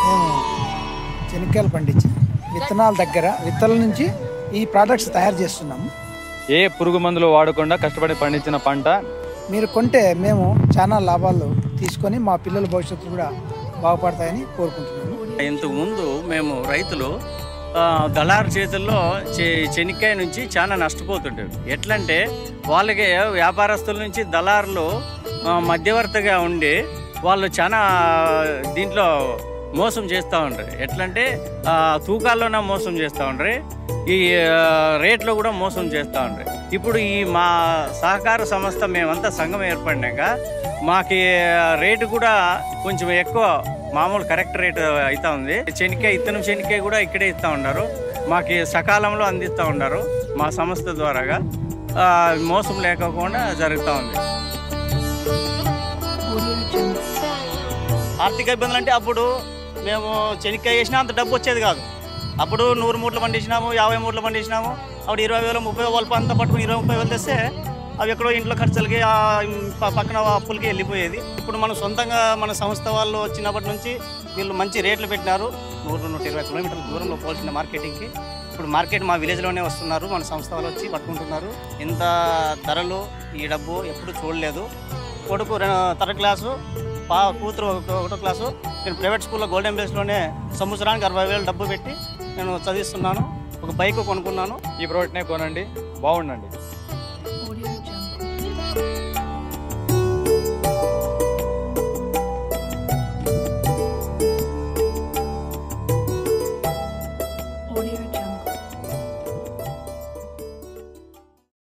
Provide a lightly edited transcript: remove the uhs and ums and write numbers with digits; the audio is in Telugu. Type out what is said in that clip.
మేము చెనిక్కాయలు పండించి విత్తనాల దగ్గర విత్తనాల నుంచి ఈ ప్రోడక్ట్స్ తయారు చేస్తున్నాము. ఏ పురుగు మందులు వాడకుండా కష్టపడి పండించిన పంట మీరు కొంటే మేము చాలా లాభాలు తీసుకొని మా పిల్లల భవిష్యత్తు కూడా బాగుపడతాయని కోరుకుంటున్నాము. ఇంతకుముందు మేము రైతులు దళారు చేతుల్లో చెనిక్కాయ నుంచి చాలా నష్టపోతుంటారు. ఎట్లంటే వాళ్ళకి వ్యాపారస్తుల నుంచి దళారులు మధ్యవర్తిగా ఉండి వాళ్ళు చాలా దీంట్లో మోసం చేస్తూ ఉంటారు. ఎట్లంటే తూకాల్లోనే మోసం చేస్తూ ఉంటారు, ఈ రేట్లో కూడా మోసం చేస్తూ ఉంటారు. ఇప్పుడు ఈ మా సహకార సంస్థ మేమంతా సంఘం ఏర్పడినాక మాకు రేటు కూడా కొంచెం ఎక్కువ, మామూలు కరెక్ట్ రేటు అవుతా ఉంది. చెనిక్కాయ ఇత్తనం చెనిక్కాయ కూడా ఇక్కడే ఇస్తూ ఉన్నారు, మాకు సకాలంలో అందిస్తూ ఉన్నారు. మా సంస్థ ద్వారాగా మోసం లేకుండా జరుగుతూ ఉంది. ఆర్థిక ఇబ్బందులు అంటే అప్పుడు మేము చెనిక్కాయ వేసినా అంత డబ్బు వచ్చేది కాదు. అప్పుడు 100 మూటలు పండించినాము, 50 మూటలు పండించినాము. అప్పుడు 20,000 30,000 అంతా పట్టుకుని 20-30,000 తెస్తే అవి ఎక్కడో ఇంట్లో ఖర్చులకి పక్కన అప్పులకి వెళ్ళిపోయేది. ఇప్పుడు మనం సొంతంగా మన సంస్థ వాళ్ళు వచ్చినప్పటి నుంచి వీళ్ళు మంచి రేట్లు పెట్టినారు. 100-120 కిలోమీటర్ల దూరంలో పోల్చిన మార్కెటింగ్కి ఇప్పుడు మార్కెట్ మా విలేజ్లోనే వస్తున్నారు. మన సంస్థ వాళ్ళు వచ్చి పట్టుకుంటున్నారు. ఇంత ధరలు ఈ డబ్బు ఎప్పుడు చూడలేదు. కొడుకు 3rd క్లాసు, కూతురు 1వ క్లాసు. నేను ప్రైవేట్ స్కూల్లో గోల్డెన్ బేస్లోనే సంవత్సరానికి 60,000 డబ్బు పెట్టి నేను చదివిస్తున్నాను. ఒక బైక్ కొనుక్కున్నాను. ఈ ప్రోడక్ట్నే కొనండి, బాగుండండి.